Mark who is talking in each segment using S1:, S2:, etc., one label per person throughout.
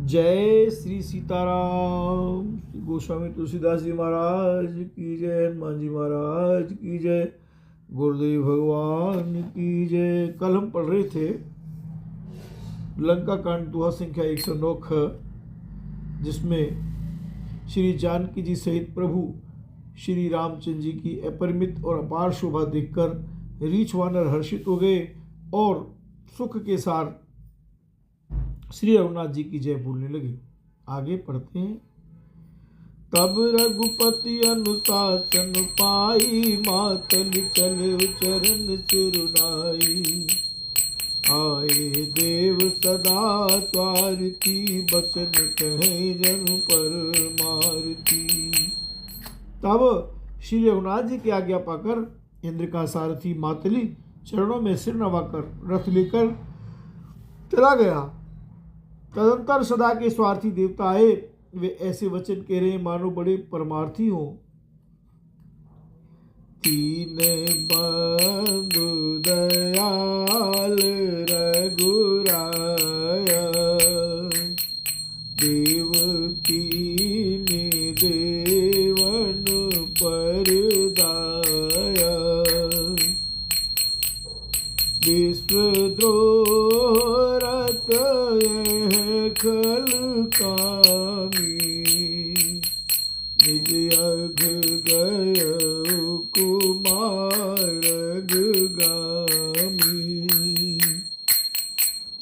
S1: जय श्री सीताराम। गोस्वामी तुलसीदास जी महाराज की जय, हनुमान जी महाराज की जय, गुरुदेव भगवान की जय। कल हम पढ़ रहे थे लंका कांड दोहा संख्या 109, जिसमें श्री जानकी जी सहित प्रभु श्री रामचंद्र जी की अपरिमित और अपार शोभा देखकर रीछ वानर हर्षित हो गए और सुख के साथ श्री रघुनाथ जी की जय बोलने लगे। आगे पढ़ते हैं। तब रघुपति अनुशासन पाई, मातल चले चरण सिरुनाई। आए देव सदा त्वारती, बचन कहे जन पर मारती। तब श्री रघुनाथ जी की आज्ञा पाकर इंद्र का सारथी मातली चरणों में सिर नवाकर रथ लेकर चला गया। तदंतर सदा के स्वार्थी देवता आए, वे ऐसे वचन कह रहे मानो बड़े परमार्थी हो। तीन बंधु दयाल रघुराया, देव की देवन पर दाया। विश्वद्रोह रत खल कामी, निज अघ गय कुमार गामी।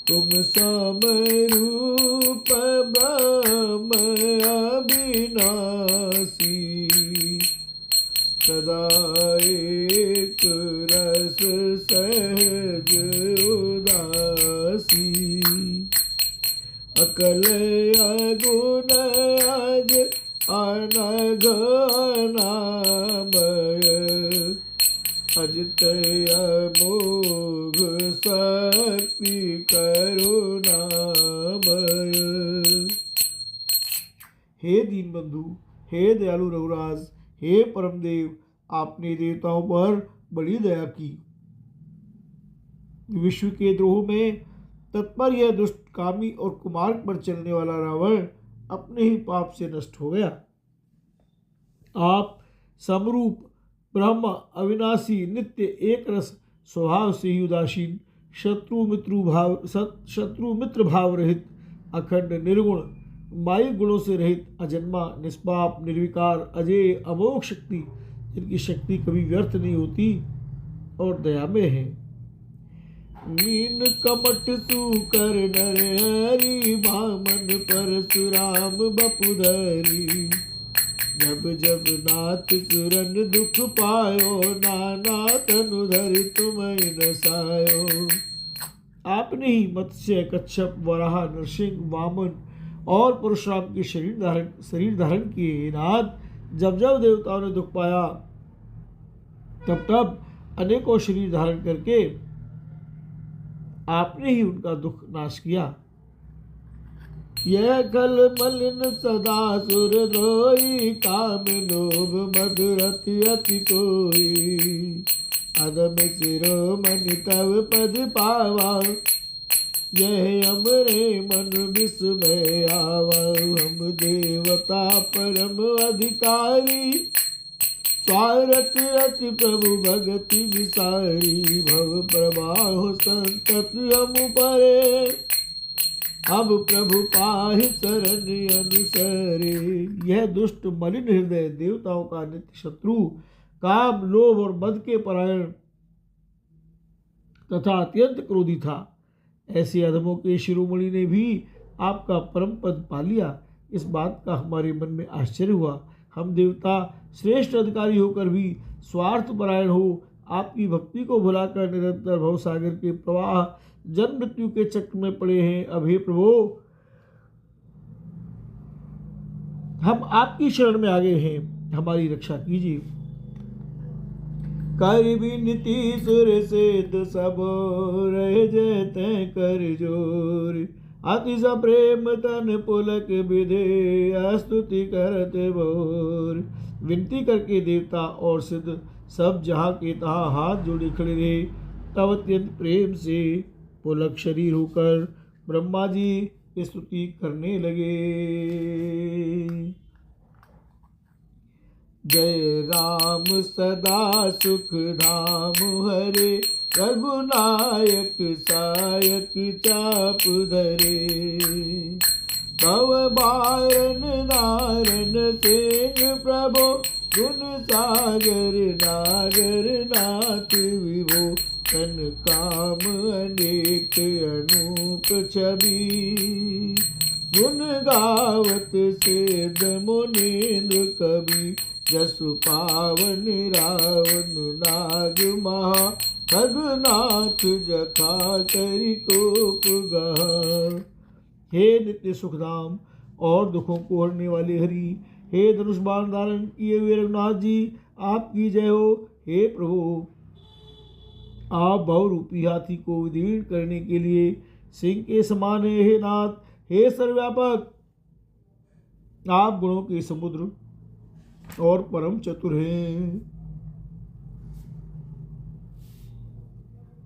S1: तुम समरूप ब्रह्म अविनाशी, सदा एक रस सहज उदासी। अकल अगुण अज अनघ अनामय, अजित अमोघ शक्ति करुणामय। हे दीन बंधु, हे दयालु रघुराज, हे परमदेव, आपने देवताओं पर बड़ी दया की। विश्व के द्रोह में तत्पर यह दुष्ट कामी और कुमार्ग पर चलने वाला रावण अपने ही पाप से नष्ट हो गया। आप समरूप ब्रह्म अविनाशी, नित्य एक रस स्वभाव से ही उदासीन, शत्रु मित्र भाव रहित, अखंड निर्गुण, माई गुणों से रहित, अजन्मा, निष्पाप, निर्विकार, अजय, अमोघ शक्ति, जिनकी शक्ति कभी व्यर्थ नहीं होती और दयामय है। मीन कमट सुकर नर हरि, वामन परशुराम बपुधरी। जब जब नाथ सुरन दुख पायो, नाना तनु धरि तुम्हें नसायो। आपने ही मत्स्य, कच्छप, वराह, नरसिंह, वामन और परशुराम के शरीर धारण किए। नाथ, जब जब देवताओं ने दुख पाया तब तब अनेकों शरीर धारण करके आपने ही उनका दुख नाश किया। यह कल मलिन सदा सुर धोई, काम लोभ मद रति अति कोई। अदम शिरोमणि तव पद पावा, यह अमरे मन विस्मय आवा। हम देवता परम अधिकारी, स्वारथ अति प्रभु भगति विसारी। भव प्रवाह संतत हम परे, अब प्रभु पाहि शरण अनुसरे। यह दुष्ट मलिन हृदय देवताओं का नित्य शत्रु, काम, लोभ और मद के परायण तथा अत्यंत क्रोधी था। ऐसे अधमों के शिरोमणि ने भी आपका परम पद पा लिया। इस बात का हमारे मन में आश्चर्य हुआ। हम देवता श्रेष्ठ अधिकारी होकर भी स्वार्थ परायण हो, आपकी भक्ति को भुलाकर निरंतर भवसागर के प्रवाह, जन्म मृत्यु के चक्र में पड़े हैं। अब हे प्रभु, हम आपकी शरण में आ गए हैं, हमारी रक्षा कीजिए। कर विनती सुर सिद्ध सब, रह जैते कर जोर। अति स प्रेम तन पुलक विधे, स्तुति करते बोर। विनती करके देवता और सिद्ध सब जहाँ के तहाँ हाथ जोड़े खड़े रहे। तब अत्यंत प्रेम से पुलक शरीर होकर ब्रह्मा जी स्तुति करने लगे। जय राम सदा सुख धाम हरे, रघुनायक सायक चाप धरे। तव बारन नारन सेन प्रभो, गुण सागर नागर नाथ विभो। तन काम अनेक अनूप छवि, गुण गावत सेद मुनीन्द्र कवि। जसु पावन रावण नाग महा, रघुनाथ जथा करि कोप गहा। हे नित्य सुखधाम और दुखों को हरने वाले हरि, हे धनुष बाण धारण किए हुए रघुनाथ जी, आपकी जय हो। हे प्रभु, आप बहुरूपी हाथी को विदीर्ण करने के लिए सिंह के समान है। हे नाथ, हे सर्वव्यापक, आप गुणों के समुद्र और परम चतुर हैं।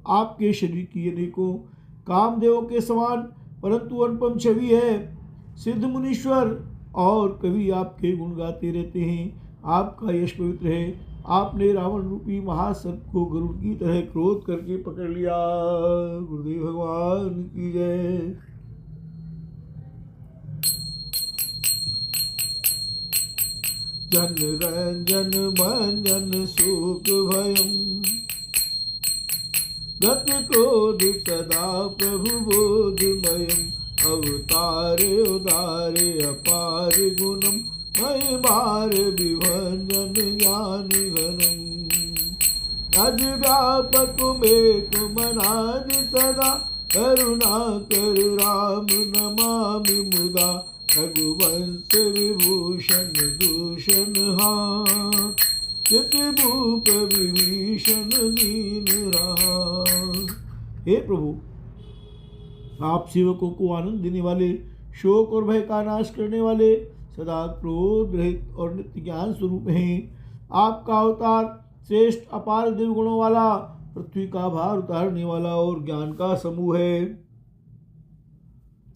S1: आपके शरीर की अनेकों कामदेवों के समान परंतु अनुपम छवि है। सिद्ध मुनीश्वर और कवि आपके गुण गाते रहते हैं। आपका यश पवित्र है। आपने रावण रूपी महासर्प को गरुड़ की तरह क्रोध करके पकड़ लिया। गुरुदेव भगवान की जय। जन रंजन भंजन सुख भयम, गत क्रोध सदा प्रभु बोधमयम। अवतार उदारे अपार गुणम, मय बार विभंजन ज्ञान घनम। अज व्यापक में मनाज सदा, करुणा कर राम नमामि मुदा। रघुवंश विभूषण दूषण हा, चित भूप विभीषण दीन रहा। हे प्रभु, आप सेवकों को आनंद देने वाले, शोक और भय का नाश करने वाले, सदा क्रोध रहित और नित्य ज्ञान स्वरूप हैं। आपका अवतार श्रेष्ठ अपार दिव्य गुणों वाला, पृथ्वी का भार उतारने वाला और ज्ञान का समूह है।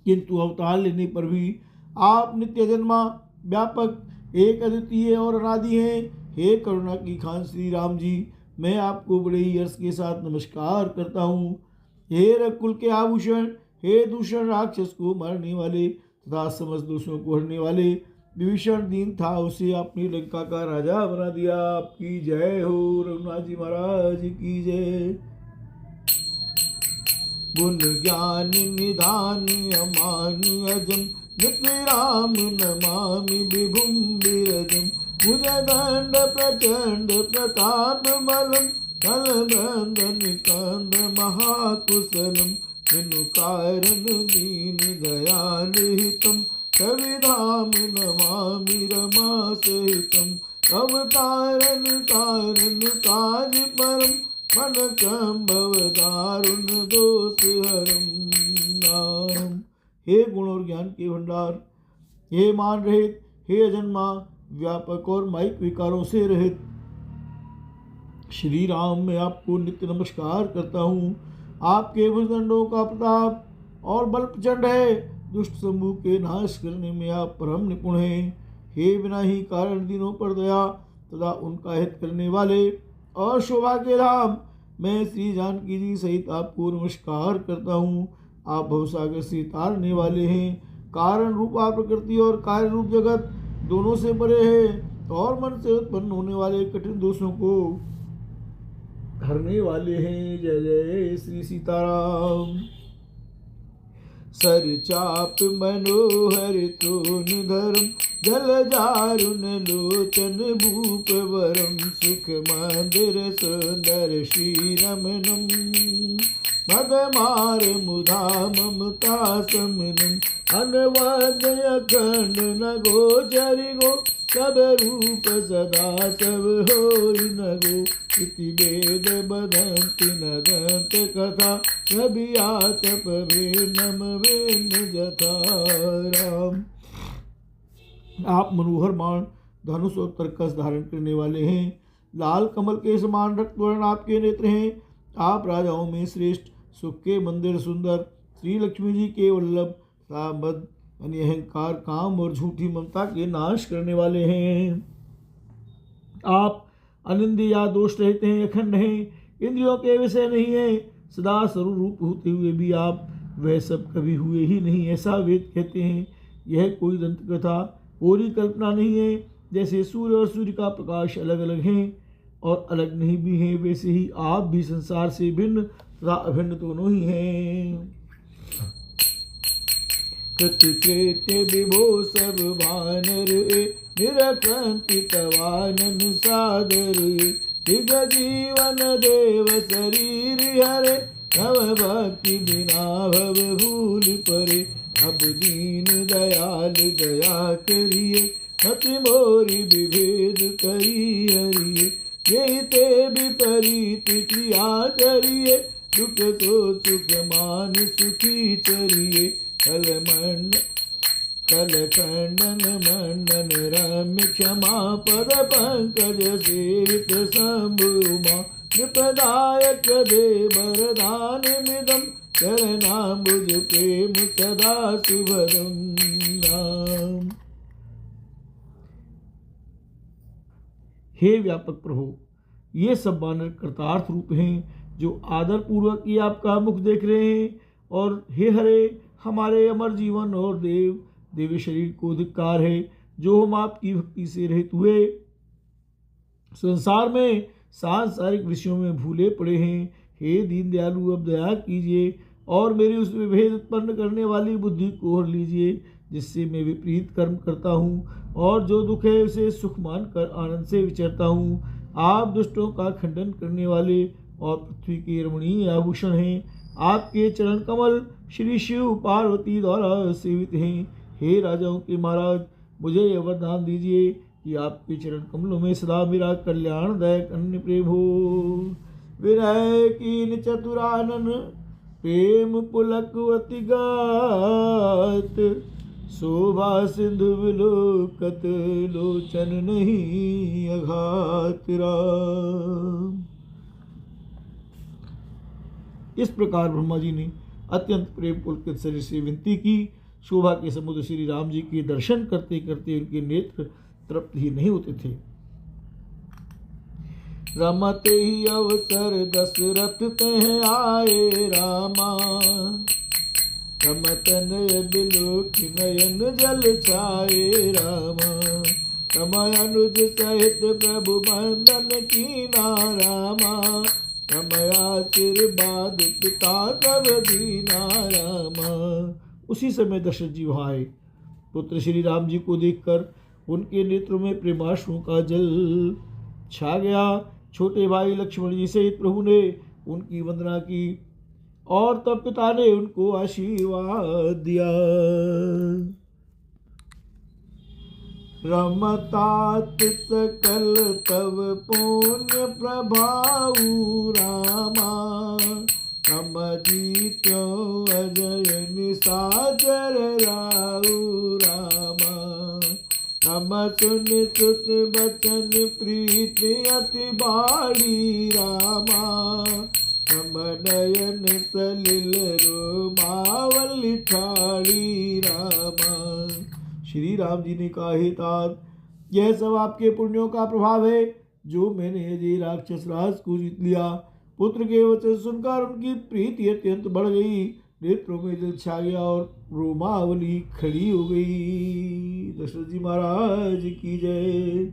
S1: किंतु अवतार लेने पर भी आप नित्य जन्मा, व्यापक, एक अद्वितीय और अनादि हैं। हे करुणा की खान श्री राम जी, मैं आपको बड़े ही हर्ष के साथ नमस्कार करता हूँ। हे रघुकुल के आभूषण, हे दूषण राक्षस को मारने वाले तथा समस्त दोषों को हरने वाले, विभीषण दीन था, उसे आपने लंका का राजा बना दिया। आपकी जय हो। रघुनाथ जी महाराज की जय। गुण ज्ञान निधान अमान अजम, नित्य राम नमामि विभुम विरजम। भुजदंड प्रचंड प्रताप बलम, कल बंधन कंद महाकुशलम। बिनु कारण दीन दयाल हितम, कविधाम नमामि रमा सहितम। अवतारण कारण काज परम, मन संभव दारुण दोष हरम नाम। हे गुण और ज्ञान के भंडार, हे मान रहित, हे अजन्मा, व्यापक और माइक विकारों से रहित श्री राम, मैं आपको नित्य नमस्कार करता हूँ। आपके भुजदंडों का प्रताप और बल प्रचंड है। दुष्ट समूह के नाश करने में आप परम निपुण हैं। हे बिना ही कारण दिनों पर दया तथा उनका हित करने वाले और सौभाग्य धाम, मैं श्री जानकी जी सहित आपको नमस्कार करता हूँ। आप भवसागर से तारने वाले हैं। कारण रूपा प्रकृति और कार्य रूप जगत दोनों से परे है और मन से उत्पन्न होने वाले कठिन दोषों को हरने वाले हैं। जय जय श्री सीताराम। सर चाप मनोहर तोन धर्म, जल जारुन लोचन भूप वरम। सुख मंदिर सुंदर श्री रमणम, मद मार मुधा ममता समनम। अनवद अखंड न गोचरि गो, सब रूप सदा सब होई न गो। इति वेद बदंति नदंत कथा, रबियातप नम वेन जथा राम। आप मनोहर बाण, धनुष और तरकस धारण करने वाले हैं। लाल कमल के समान रक्तवर्ण आपके नेत्र हैं। आप राजाओं में श्रेष्ठ, सुख के मंदिर सुंदर, श्री लक्ष्मी जी के वल्लभ तथा मद यानी अहंकार, काम और झूठी ममता के नाश करने वाले हैं। आप अनिंद्य या दोष रहते हैं, अखंड हैं, इंद्रियों के विषय नहीं है, सदा सर्वरूप होते हुए भी आप वह सब कभी हुए ही नहीं, ऐसा वेद कहते हैं। यह कोई दंत कथा पूरी कल्पना नहीं है। जैसे सूर्य और सूर्य का प्रकाश अलग अलग हैं और अलग नहीं भी हैं, वैसे ही आप भी संसार से भिन्न तथा अभिन्न दोनों ही हैं। कृत्य विभो सब वानर निरकंति तवानन सादर दिग जीवन देव शरीर हरे नव भक्ति बिना भव भूल परे अब दीन दयाल दया करिए मति मोरी विभेद करी हरिये यही ते विपरीत क्रिया करिए दुख तो सुख मान सुखी चरिए कल खंडन मंडन रम्य क्षमा पद पंकज सेवित शंभुमा नृपदायक दे वरदान मिदम चरणाम्बुज प्रेम सदा शुभदम नाम। हे व्यापक प्रभु, ये सब वानर कृतार्थ रूप हैं जो आदर पूर्वक ही आपका मुख देख रहे हैं। और हे हरे, हमारे अमर जीवन और देवी शरीर को धिक्कार है जो हम आपकी भक्ति से रहित हुए संसार में सांसारिक विषयों में भूले पड़े हैं। हे दीन दयालु, अब दया कीजिए और मेरी उस विभेद उत्पन्न करने वाली बुद्धि को हर लीजिए जिससे मैं विपरीत कर्म करता हूँ और जो दुख है उसे सुख मानकर आनंद से विचरता हूँ। आप दुष्टों का खंडन करने वाले और पृथ्वी के रमणीय आभूषण हैं। आपके चरण कमल श्री शिव पार्वती द्वारा सेवित हैं। हे राजाओं के महाराज, मुझे यह वरदान दीजिए कि आपके चरण कमलों में सदा मेरा कल्याणदायक अन्य प्रेम हो। विनय कीन चतुरानन प्रेम पुलकवती गात शोभा सिंधु विलोकत लोचन नहीं अघात राम। इस प्रकार ब्रह्मा जी ने अत्यंत प्रेम पुलकित शरीर से विनती की। शोभा के समुद्र श्री राम जी के दर्शन करते करते उनके नेत्र तृप्त ही नहीं होते थे। रमते ही अवसर दशरथ तह आए रामा रमतन बिलोक नयन जल छाए रामा समय अनुज सहित प्रभु बंदन कीना रामा समय आशीर्वाद पिता कब दीना रामा। उसी समय दशरथ जी वहाँ आए। पुत्र श्री राम जी को देखकर उनके नेत्रों में प्रेमाश्रुओं का जल छा गया। छोटे भाई लक्ष्मण जी सहित प्रभु ने उनकी वंदना की और तब पिता ने उनको आशीर्वाद दिया। रमतात सकल तव पुण्य प्रभाऊ रामा कम जीत्यो अजय निसाचर राऊ रामा कम सुन सुत बचन प्रीति अति बाड़ी रामा कम नयन सलिल रोमावली ठाड़ी रामा। श्री राम जी ने कहा, हे तात, यह सब आपके पुण्यों का प्रभाव है जो मैंने अजय राक्षस राज को जीत लिया। पुत्र के वचन सुनकर उनकी प्रीति अत्यंत बढ़ गई, नेत्रों में जल छा गया और रोमावली खड़ी हो गई। दशरथ जी महाराज की जय।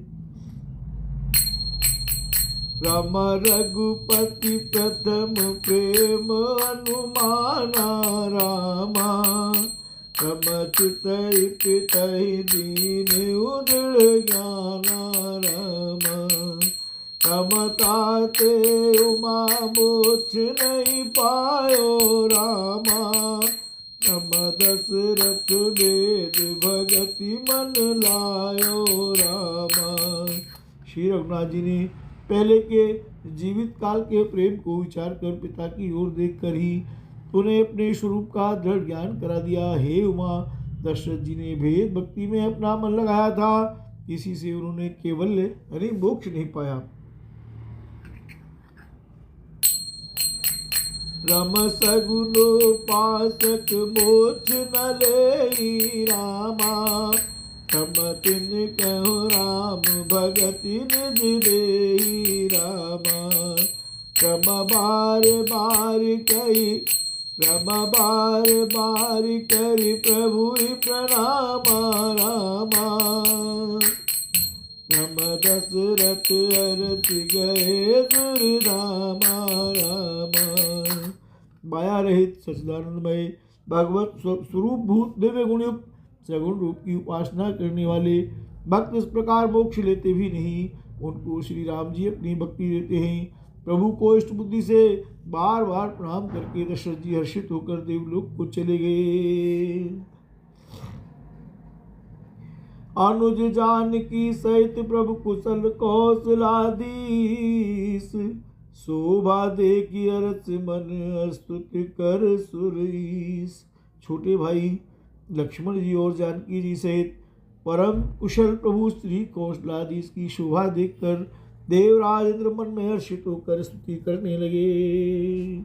S1: राम रघुपति प्रथम प्रेम अनुमाना रामा रमचित दीन उदृढ़ ज्ञाना रामा रमताते उमा मोक्ष नहीं पायो रामा रम दशरथ वेद भगति मन लायो रामा। श्री रघुनाथ जी ने पहले के जीवित काल के प्रेम को विचार कर पिता की ओर देखकर ही उन्हें अपने स्वरूप का दृढ़ ज्ञान करा दिया। हे उमा, दशरथ जी ने भेद भक्ति में अपना मन लगाया था, इसी से उन्होंने केवल यानी मोक्ष नहीं पाया। रम सगुनोपासक मोक्ष न लेई रामा। तम तिन कहो राम भगति निज देई रामा। रम बार बार कही रम बार बार करी प्रभु प्रणाम रामा। रम दशरथ अरस गए सुरधामा रामा। माया रहित सच्चिदानंदमय भगवत स्वरूप भूत दिव्य गुणयुक्त सगुण रूप की उपासना करने वाले भक्त इस प्रकार मोक्ष लेते भी नहीं, उनको श्री राम जी अपनी भक्ति देते हैं। प्रभु को इष्ट बुद्धि से बार बार प्रणाम करके दशरथ जी हर्षित होकर देवलोक को चले गए। अनुज जानकी सहित प्रभु कुशल कौशलाधीश। शोभा देखी अरस मन स्तुति कर सुरीस। छोटे भाई लक्ष्मण जी और जानकी जी सहित परम कुशल प्रभु श्री कौशलाधीश की शोभा देखकर देवराज इंद्र मन में हर्षित होकर स्तुति करने लगे।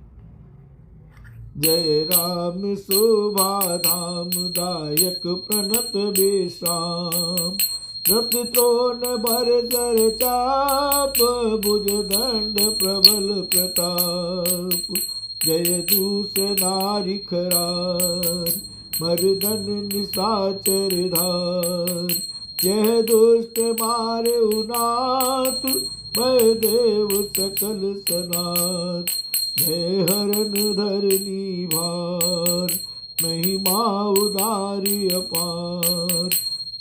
S1: जय राम शोभा धाम दायक प्रणत बेश्राम। रत त्रोण भर सर चाप भुज दंड प्रबल प्रताप। जय दूस नारी खरार मर्दन निशाचर धार। यह दुष्ट मारे उनाथ भय देव सकल सनाथ। जय हरन धरनी भार महिमा उदारी अपार।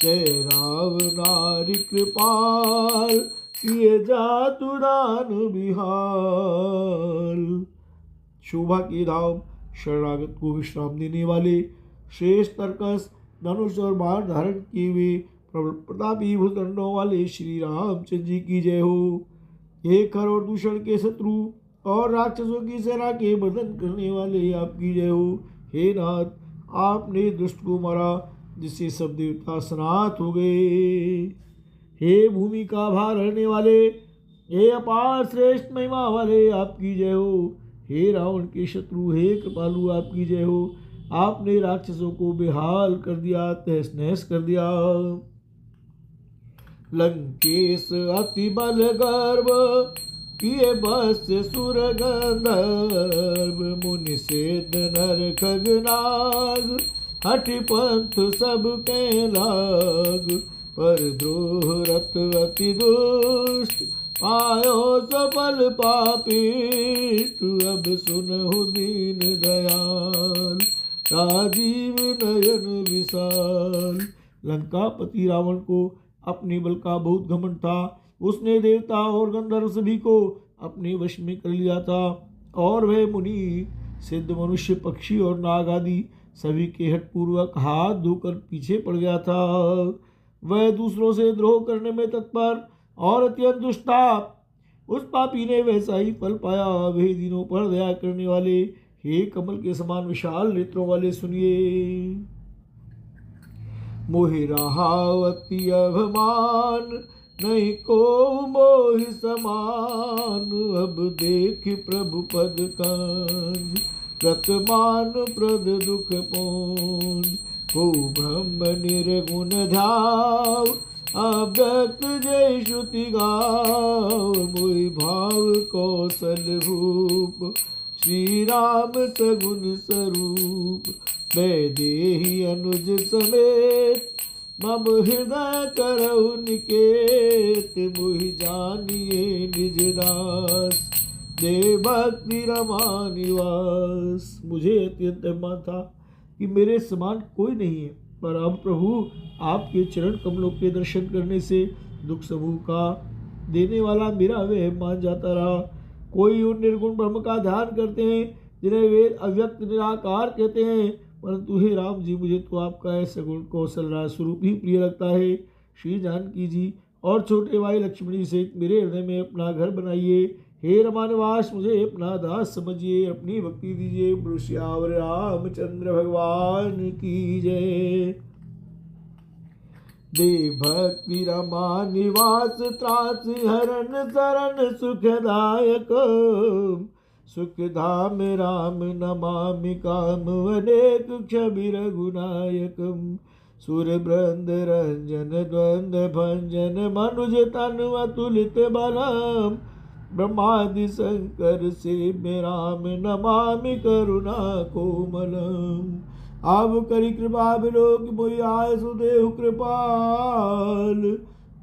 S1: जय राव नारी कृपाल किए जातु दान बिहार। शोभा की धाम शरणागत को विश्राम देने वाले श्रेष्ठ तर्कस धनुष और बाण धारण किए हुए प्रतापी भुजदंडों वाले श्री रामचंद्र जी की जय हो। हे खर और दूषण के शत्रु और राक्षसों की सेना के मर्दन करने वाले आपकी जय हो। हे नाथ, आपने दुष्ट को मारा जिससे सब देवता सनाथ हो गए। हे भूमि का भार हरने वाले, हे अपार श्रेष्ठ महिमा वाले आपकी जय हो। हे रावण के शत्रु, हे कृपालु आपकी जय हो। आपने राक्षसों को बेहाल कर दिया, तहस नहस कर दिया। लंकेश अति बल गर्भ किए बस सुर गंधर्व। मुनि सिद्ध नर खगनाग हठ पंथ सब के लाग। पर द्रोह रत अति दुष्ट पायो सफल पापिष्ट। अब सुनहु दीन दयाल राजीव नयन विशाल। लंकापति रावण को अपने बल का बहुत घमंड था। उसने देवता और गंधर्व सभी को अपने वश में कर लिया था और वह मुनि सिद्ध मनुष्य पक्षी और नाग आदि सभी के हठपूर्वक हाथ धोकर पीछे पड़ गया था। वह दूसरों से द्रोह करने में तत्पर और अत्यंत दुष्ट था। उस पापी ने वैसा ही फल पाया। वे दिनों पर दया करने वाले, हे कमल के समान विशाल नेत्रों वाले, सुनिए। मोहि रहावती अभिमान नहीं को मोहि समान। अब देख प्रभु पद कंज गतमान प्रद दुख पूंज। को ब्रह्म निर्गुण ध्याव अव्यक्त जय श्रुति गाव। मोहि भाव कौशल भूप श्री राम सगुन स्वरूप। वैदेही अनुज समेत मम हृदय करहु निकेत। मोहि जानिए निज दास दे भक्ति रमा निवास। मुझे अत्यंत अभिमान था कि मेरे समान कोई नहीं है, पर अब प्रभु आपके चरण कमलों के दर्शन करने से दुख समूह का देने वाला मेरा वह मान जाता रहा। कोई उन निर्गुण ब्रह्म का ध्यान करते हैं जिन्हें वेद अव्यक्त निराकार कहते हैं, परंतु हे राम जी, मुझे तो आपका ऐसा गुण कौशल राज स्वरूप ही प्रिय लगता है। श्री जानकी जी और छोटे भाई लक्ष्मण जी सहित मेरे हृदय में अपना घर बनाइए। हे रमानिवास, मुझे अपना दास समझिए, अपनी भक्ति दीजिए। श्यावर रामचंद्र भगवान की जय। दे भक्ति रमा निवास त्रास हरण शरण सुखदायक। सुख धाम राम नमामि काम अनेक क्षभि रघुनायकम सुर बृंद रंजन द्वंद भंजन मनुज तन अतुलित बलम ब्रह्मादि शंकर से राम नमामि करुणा कोमलम। अब करी कृपा बिलोक मोहि आय सुदेव कृपाल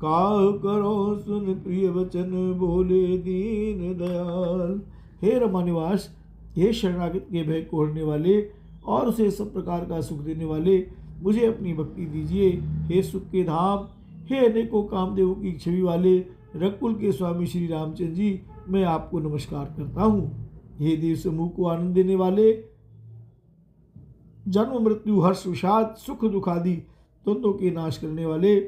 S1: काहु करो सुन प्रिय वचन बोले दीन दयाल। हे रमा निवास, हे शरणागत के भय को हरने वाले और उसे सब प्रकार का सुख देने वाले, मुझे अपनी भक्ति दीजिए। हे सुख के धाम, हे अनेकों कामदेवों की छवि वाले रघुकुल के स्वामी श्री रामचंद्र जी, मैं आपको नमस्कार करता हूँ। हे देव समूह को आनंद देने वाले, जन्म मृत्यु हर्ष विषाद सुख दुख आदि द्वंद्वों के नाश करने वाले,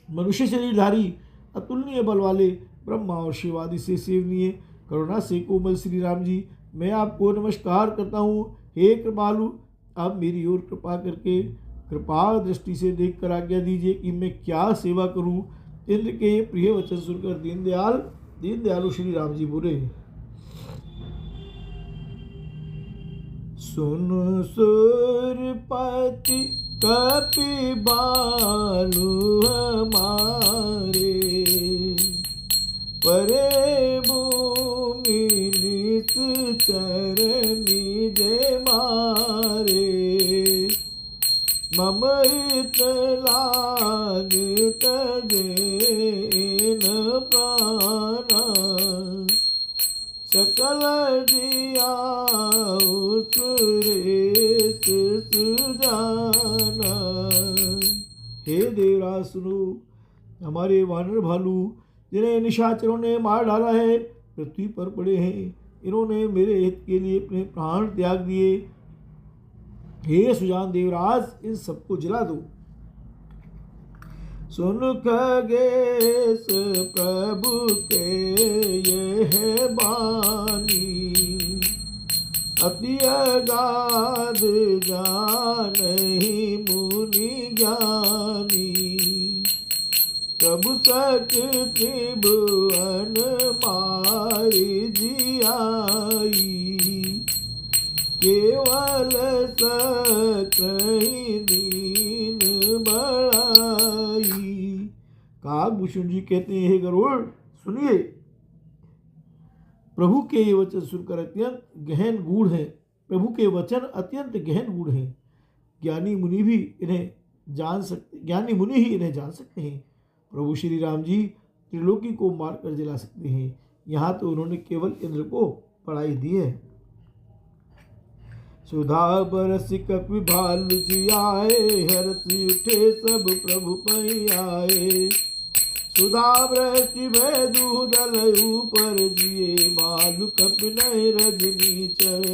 S1: मनुष्य शरीरधारी अतुलनीय बल वाले, ब्रह्मा और शिव आदि से सेवनीय करुणा से कोमल श्री राम जी, मैं आपको नमस्कार करता हूँ। हे कृपालु, आप मेरी ओर कृपा करके कृपा दृष्टि से देख कर आज्ञा दीजिए कि मैं क्या सेवा करूँ। इंद्र के प्रिय वचन सुनकर दीन दयालु श्री राम जी बोले, सुन सुरपति कपि बालु हमारे, परे भूमि नित चरनी जे मारे, मम हित लागे तजे न प्राणा, सकल जियाउ सुरेश सुजाना। हे देवराज सुनो, हमारे वानर भालू जिन्हें निशाचरों ने मार डाला है पृथ्वी पर पड़े हैं, इन्होंने मेरे हित के लिए अपने प्राण त्याग दिए। हे सुजान देवराज, इन सबको जला दो। सुन खगेश प्रभु के यह बानी, अति अगाध जानहि मुनि ज्ञानी, प्रभु शक्ति भुवन मारि जियाई, केवल सकहि दीन बड़ाई। काकभूषण जी कहते हैं, हे गरुड़ सुनिए, प्रभु के ये वचन सुनकर अत्यंत गहन गूढ़ है। प्रभु के वचन अत्यंत गहन गूढ़ हैं। ज्ञानी मुनि ही इन्हें जान सकते हैं। प्रभु श्री राम जी त्रिलोकी को मारकर जला सकते हैं। यहाँ तो उन्होंने केवल इंद्र को पढ़ाई दी है। सुधा बरस कपि भालु जियाए, हरषि उठे सब प्रभु पै आए, सुधा वृष्टि भय दूधल ऊपर जिए, भालु कपि नहीं रजनी चर,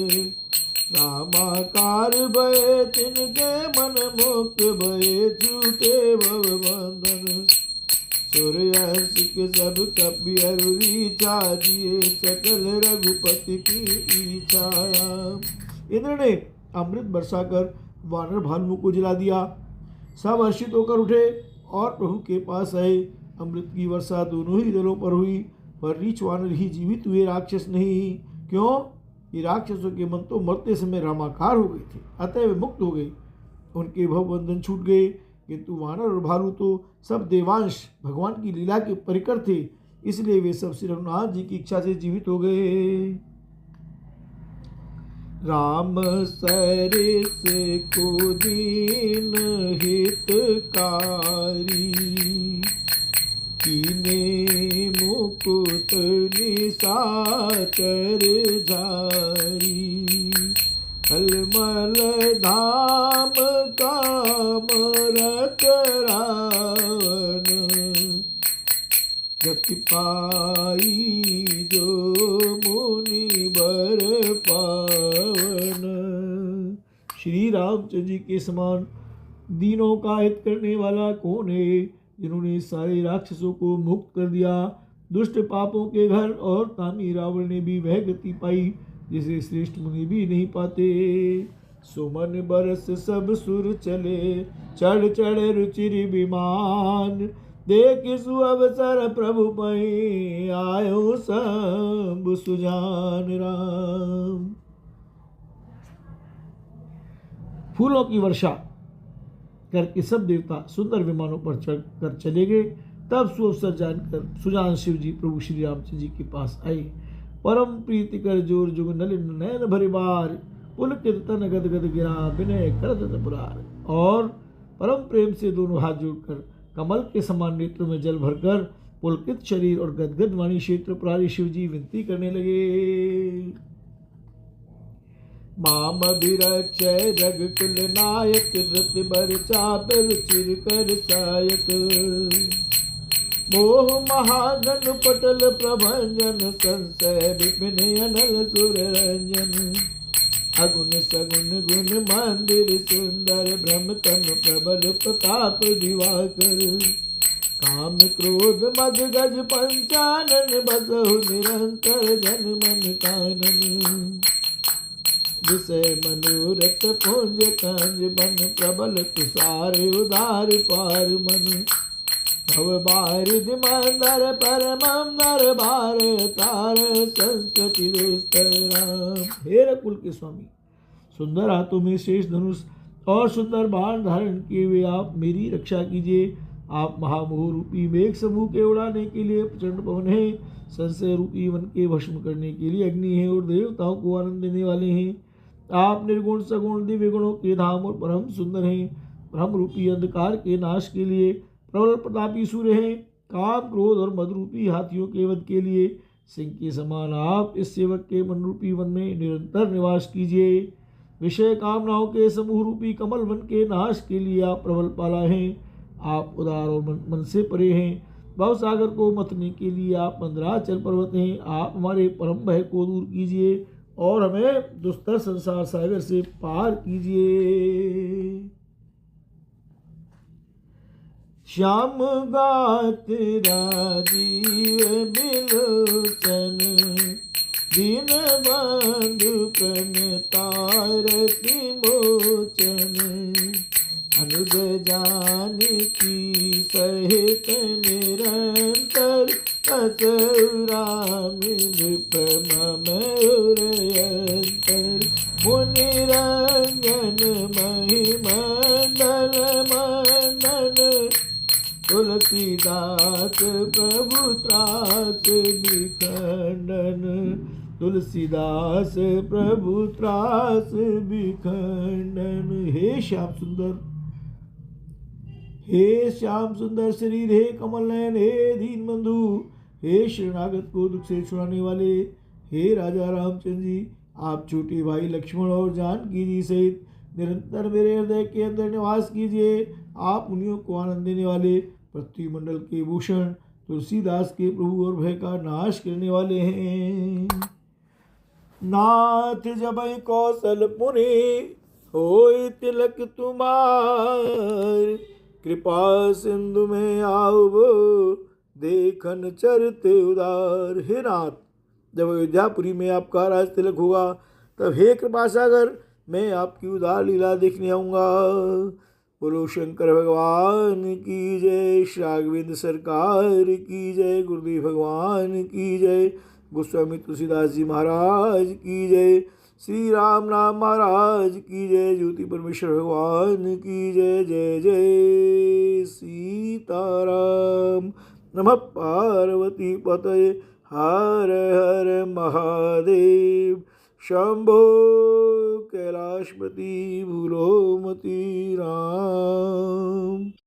S1: रामाकार भय तिनके मन मुक्त भय, छूटे भव बंधन, सूर्यंश के सब कपि अरुरी छाजिए, सकल रघुपति की इच्छा। इंद्र ने अमृत बरसाकर वानर भालुओं को जला दिया। सब हर्षित होकर उठे और प्रभु के पास आए। अमृत की वर्षा दोनों ही दलों पर हुई, पर रीछ वानर ही जीवित हुए, राक्षस नहीं। क्यों? ये राक्षसों के मन तो मरते समय रामाकार हो गए थे, अतः वे मुक्त हो गए, उनके भवबंधन छूट गए। किंतु वानर और भालू तो सब देवांश भगवान की लीला के परिकर थे, इसलिए वे सब श्री रघुनाथ जी की इच्छा से जीवित हो गए। राम सरिस को दीन हितकारी, कीने मुकुट निशाचर झारी, अलमल धाम काम रत रावण, गति पाई जो मुनि बर पावन। श्री रामचंद्र जी के समान दीनों का हित करने वाला कौन है, जिन्होंने सारे राक्षसों को मुक्त कर दिया। दुष्ट पापों के घर और तामी रावण ने भी वह गति पाई जिसे श्रेष्ठ मुनि भी नहीं पाते। सुमन बरस सब सुर चले, चढ़ चढ़ रुचिर विमान, देखि सुअवसर प्रभु पई, आयो सब सुजान राम। फूलों की वर्षा करके सब देवता सुंदर विमानों पर चढ़कर चले गए। तब सुअवसर जानकर सुजान शिव जी प्रभु श्री रामचंद्र जी के पास आए। परम प्रीति कर जोर जुग नलिन नयन भरि बार, पुलकित तन गद गद गिरा विनय करत पुरार। और परम प्रेम से दोनों हाथ जोड़कर कमल के समान नेत्र में जल भरकर पुलकित शरीर और गदगद वाणी क्षेत्र पुरारी शिव जी विनती करने लगे। माम अभिरक्षय रघुकुल नायक, व्रत बर चापर चिर कर सायक। मोह महागण पटल प्रभंजन, संशय विपिन अनल सुर रंजन। अगुन सगुन गुण मंदिर सुंदर, ब्रह्म तन प्रबल प्रताप दिवाकर। काम क्रोध मद गज पंचानन, बसहु निरंतर जन मन कानन। विषय मनोरथ पुंज कंज बन, प्रबल तुषार उदार पार मन। भव बारिद मंदर परमम दरबार, तार संस्कृति दुस्तर राम। हे रकुल के स्वामी, सुंदर हाथों में शेष धनुष और सुंदर बाण धारण किए हुए आप मेरी रक्षा कीजिए। आप महामोह रूपी मेघ समूह के उड़ाने के लिए प्रचंड पवन है, संशय रूपी वन के भस्म करने के लिए अग्नि है और देवताओं को आनंद देने वाले हैं। आप निर्गुण सगुण दिव्य गुणों के धाम और परम सुंदर हैं। ब्रह्म रूपी अंधकार के नाश के लिए प्रबल प्रतापी सूर्य हैं। काम क्रोध और मद रूपी हाथियों के वध के लिए सिंह के समान आप इस सेवक के मन रूपी वन में निरंतर निवास कीजिए। विषय कामनाओं के समूह रूपी कमल वन के नाश के लिए आप प्रबल पाला हैं। आप उदार और मन से परे हैं। भव सागर को मथने के लिए आप मंदराचल पर्वत हैं। आप हमारे परम भय को दूर कीजिए और हमें दुस्तर संसार सागर से पार कीजिए। श्याम गात राजीव बिलोचन, दीन बंधु प्रण तारक मोचन। अनुज जानकी सहित निरंतर, राम नृप मयूर अंतर। मुनि रंजन महिमंडल मंडन, तुलसीदास प्रभु त्रास विखंडन। तुलसीदास प्रभु त्रास विखंडन। हे श्याम सुंदर, हे श्याम सुंदर शरीर, हे कमल नयन, हे दीन बंधु, हे शरणागत को दुख से छुड़ाने वाले, हे राजा रामचंद्र जी, आप छोटे भाई लक्ष्मण और जानकी जी सहित निरंतर मेरे हृदय के अंदर निवास कीजिए। आप मुनियों को आनंद देने वाले, पृथ्वी मंडल के भूषण, तुलसीदास के प्रभु और भय का नाश करने वाले हैं। नाथ जबै कौशलपुरी, होय तिलक तुम्हार। कृपा सिंधु में आओ, देखन चरते उदार। हे नाथ, जब अयोध्यापुरी में आपका राज तिलक होगा, तब हे कृपा सागर, मैं आपकी उदार लीला देखने आऊँगा। बोलो शंकर भगवान की जय, श्रागविंद सरकार की जय, गुरुदेव भगवान की जय, गोस्वामी तुलसीदास जी महाराज की जय, श्री राम नाम महाराज की जय, ज्योति परमेश्वर भगवान की जय। जय जय सीताराम। नमः पार्वती पतये, हर हर महादेव। शंभो कैलाशपति भूलो मति राम।